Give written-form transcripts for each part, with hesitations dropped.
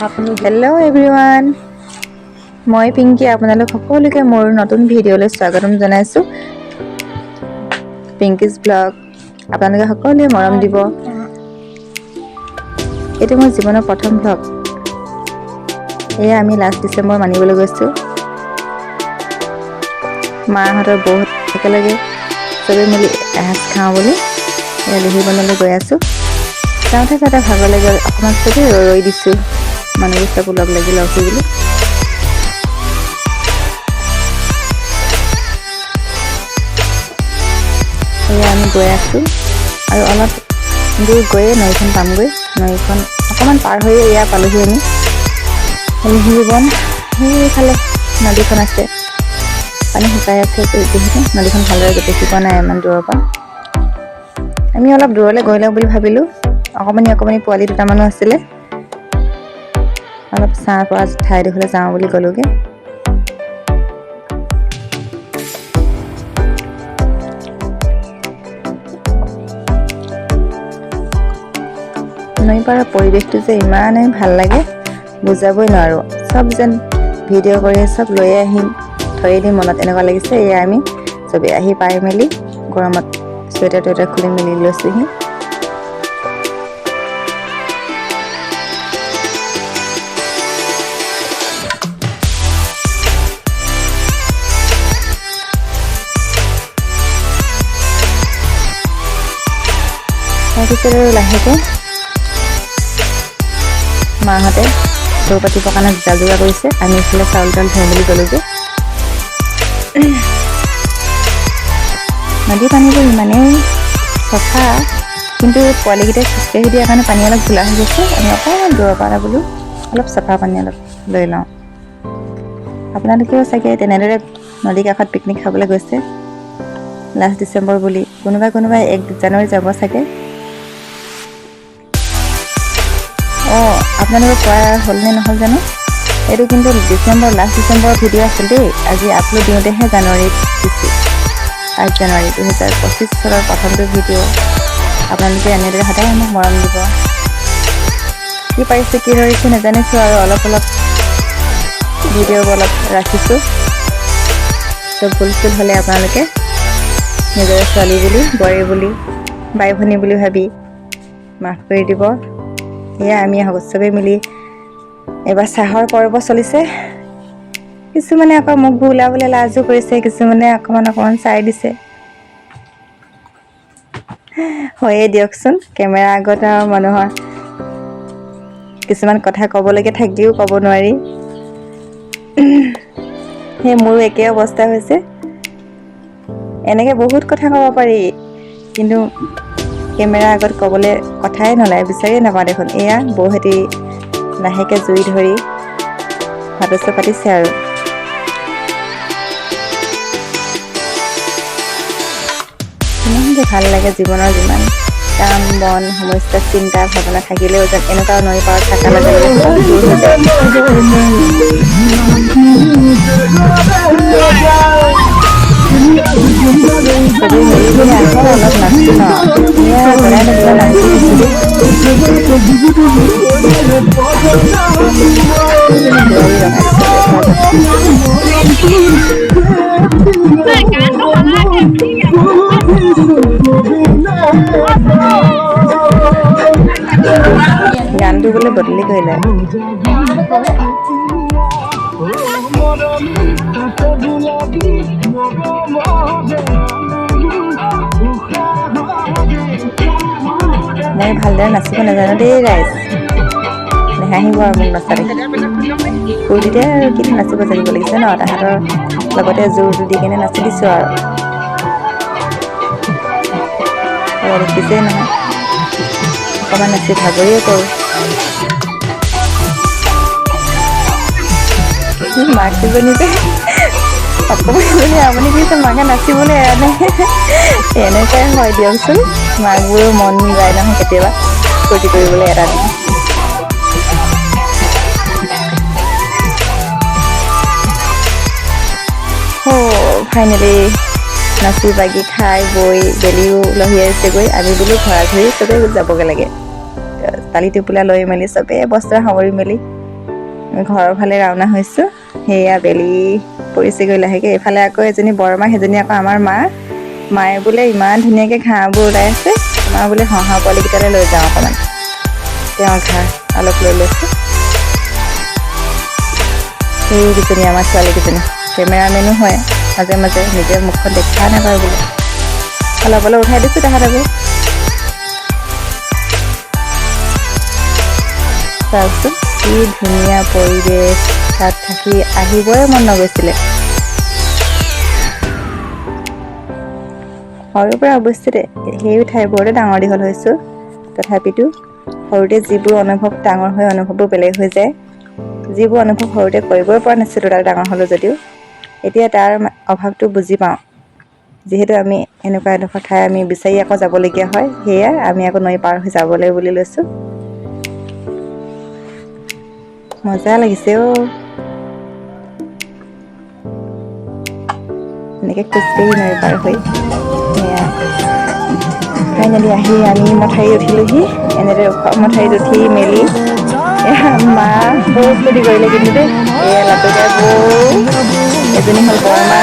Hello' everyone, মই পিংকি। আপোনালোক সকলোকে মোৰ নতুন ভিডিঅ'লৈ স্বাগতম জনাইছোঁ। পিংকিজ ব্লগ। আপোনালোকে সকলোৱে মৰম দিব। এইটো মোৰ জীৱনৰ প্ৰথম ব্লগ। এয়া আমি লাষ্ট ডিচেম্বৰ মানিবলৈ গৈছোঁ। মাহঁতৰ বহুত একেলগে চবেই মিলি এসাঁজ খাওঁ বুলি এয়া লিহিবনলৈ গৈ আছোঁ। যাওঁতে ভাগৰ লাগি অকণমান চবেই ৰৈ দিছোঁ, মানুহবোৰ চব লগ লাগি বুলি। এয়া আমি গৈ আছোঁ আৰু অলপ দূৰ গৈয়ে নৈখন পামগৈ। নৈখন অকণমান পাৰ হৈয়ে এয়া পালোহি আমি লিহিবন। সেইফালে নদীখন আছে, পানী শুকাই আছে যিহেতু নদীখন ভালদৰে দেখি পোৱা নাই ইমান দূৰৰ পৰা। আমি অলপ দূৰলৈ গৈ লওঁ বুলি ভাবিলোঁ। অকণমানি পোৱালি দুটামানো আছিলে। অলপ ছাঁ পৰা ঠাইডোখৰলৈ যাওঁ বুলি ক'লোঁগৈ। নৈ পাৰৰ পৰিৱেশটো যে ইমানেই ভাল লাগে, বুজাবই নোৱাৰোঁ। চব যেন ভিডিঅ' কৰি চব লৈ আহিম, থৈ দিম মনত, এনেকুৱা লাগিছে। এয়া আমি চবেই আহি পাই মেলি গৰমত চুৱেটাৰ টুৱেটাৰ খুলি মেলি লৈছোঁহি। তাৰপিছত আৰু লাহেকৈ মাহঁতে চৌ পাতিবৰ কাৰণে যা যোগাৰ কৰিছে। আমি এইফালে চাউল তাউল ধুওঁ বুলি গ'লোগৈ। নদীৰ পানীবোৰ ইমানেই চফা, কিন্তু পোৱালিকেইটাই খোজকাঢ়ি দিয়াৰ কাৰণে পানী অলপ ঘোলা হৈ গৈছে। আমি অকণমান দূৰৰ পৰা বোলো অলপ চাফা পানী অলপ লৈ লওঁ। আপোনালোকেও চাগে তেনেদৰে নদীৰ কাষত পিকনিক খাবলৈ গৈছে লাষ্ট ডিচেম্বৰ বুলি। কোনোবাই 1 জানুৱাৰী যাব চাগে। আপোনালোকে কোৱা হ'লনে নহ'ল জানো। এইটো কিন্তু লাষ্ট ডিচেম্বৰৰ ভিডিঅ' আছিল দেই। আজি আপলোড দিওঁতেহে জানুৱাৰীত দিছোঁ, 8 জানুৱাৰী 2025 চনৰ প্ৰথমটো ভিডিঅ'। আপোনালোকে এনেদৰে সদায় মোক মৰম দিব। কি পাৰিছে কি ধৰিছে নাজানিছোঁ, আৰু অলপ ভিডিঅ'বোৰ অলপ ৰাখিছোঁ। চব ভুল হ'লে আপোনালোকে নিজৰে ছোৱালী বুলি, বোৱাৰী বুলি, বাই ভনী বুলি ভাবি মাফ কৰি দিব। সেয়া আমি চবেই মিলি এইবাৰ চাহৰ পৰ্ব চলিছে। কিছুমানে আকৌ মুখবোৰ ওলাবলৈ লাজো কৰিছে, কিছুমানে অকণমান চাই দিছে। হয়ে দিয়কচোন, কেমেৰা আগত আৰু মানুহৰ কিছুমান কথা ক'বলৈকে থাকিও ক'ব নোৱাৰি। সেই মোৰো একেই অৱস্থা হৈছে। এনেকৈ বহুত কথা ক'ব পাৰি, কিন্তু কেমেৰা আগত ক'বলৈ কথাই নোলায়, বিচাৰিয়ে নাপাওঁ দেখোন। এয়া বৌহঁতি লাহেকৈ জুই ধৰি ভাতচো পাতিছে আৰু। ইমান যে ভাল লাগে জীৱনৰ যিমান কাম বন সমস্যা চিন্তা ভাৱনা থাকিলেও যেন এনেকুৱা নৈ পাৰত থকাৰ লগে লগে চব দূৰ হৈ যায়। চবেই মিলি কিনে আহক অলপ নাচি ন। এয়া বনাই থাকিলে নাচি দিছোঁ দেই। বোৱাৰী গানটো বোলে বদলি কৰিলে। মই ভালদৰে নাচিব নাজানো দেই ৰাইজ, নেহাঁহিব আৰু মোক নচা দেখি। ফূৰ্তিতে আৰু কিনো নাচিব জানিব লাগিছে ন। তাহাঁতৰ লগতে জোৰটো দি কিনে নাচি দিছোঁ আৰু। এয়া দেখিছেই নহয়, অকণমান নাচি ভাগৰিয়ে কৰোঁ। মাক কেইজনী যে অকণমান আমনি কৰিছে, মাকে নাচিবলৈ এৰা নাই। এনেকুৱাই হয় দিয়কচোন, মাকবোৰো মন যায় নহয় কেতিয়াবা ফূৰ্তি কৰিবলৈ এটা দিন। ফাইনেলি নাচি বাগি খাই বৈ বেলিও লহিয়াইছেগৈ। আমি বোলো ঘৰা ঘৰি চবেই যাবগৈ লাগে। তালি টোপোলা লৈ মেলি চবেই বস্ত্ৰ সামৰি মেলি ঘৰৰ ফালে ৰাওনা হৈছোঁ। সেয়া বেলি পৰিছেগৈ লাহেকৈ। এইফালে আকৌ এজনী বৰমা, সেইজনী আকৌ আমাৰ মা। মায়ে বোলে ইমান ধুনীয়াকৈ ঘাঁহবোৰ ওলাই আছে, আমাৰ বোলে হাঁহৰ পোৱালিকেইটালৈ লৈ যাওঁ অকণমান। তেওঁ ঘাঁহ অলপ লৈ লৈছে। সেইকেইজনী আমাৰ ছোৱালীকেইজনী কেমেৰামেনো হয় মাজে মাজে, নিজে মুখখন দেখা নাপায় বোলে। অলপ অলপ উঠাই দিছোঁ তাহাঁতকো। চাওকচোন কি ধুনীয়া পৰিৱেশ, তাত থাকি আহিবই মন নগৈছিলে। সৰুৰ পৰা অৱশ্যে সেই ঠাইবোৰতে ডাঙৰ দীঘল হৈছোঁ, তথাপিতো সৰুতে যিবোৰ অনুভৱ ডাঙৰ হৈ অনুভৱবোৰ বেলেগ হৈ যায়। যিবোৰ অনুভৱ সৰুতে কৰিবই পৰা নাছিলোঁ তাত ডাঙৰ হ'লোঁ যদিও, এতিয়া তাৰ অভাৱটো বুজি পাওঁ। যিহেতু আমি এনেকুৱা এডোখৰ ঠাই আমি বিচাৰি আকৌ যাবলগীয়া হয়, সেয়া আমি আকৌ নৈ পাৰ হৈ যাবলৈ বুলি লৈছোঁ। মজা লাগিছে অ'। এনেকৈ খোজকাঢ়ি নৈ পাৰ হৈ সেয়া ফাইনেলি আহি আমি মঠাউৰিত উঠিলোহি। এনেদৰে ওখ মঠাউৰিত উঠি মেলি মা বৰ ফূৰ্তি কৰিলে কিন্তু দেই। এয়া লাটুকীয়া বৌ, এজনী হ'ল বৰমা,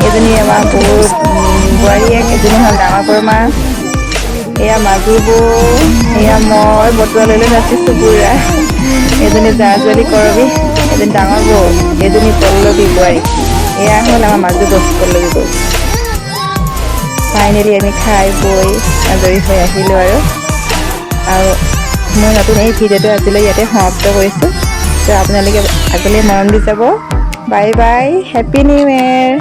এজনী আমাৰ বৌৰ বোৱাৰীয়েক, এজনী হ'ল ডাঙৰ বৰমা, এয়া মাজু বৌ, এয়া মই বটুৱা লৈ লৈ নাচিছোঁ পুৰা। এজনী জা-জোৱালী কৰবী, এজনী ডাঙৰ বৌ, এজনী পল্লৱী বোৱাৰী, এয়া হ'ল আমাৰ মাজু বৌ, পল্লৱী বৌ। ফাইনেলি আমি খাই বৈ আজৰি হৈ আহিলোঁ আৰু মই নতুন এই ভিডিঅ'টো আজিলৈ ইয়াতে সমাপ্ত কৰিছোঁ। ত' আপোনালোকে আগলৈ মৰম দি যাব। Bye bye, happy new year.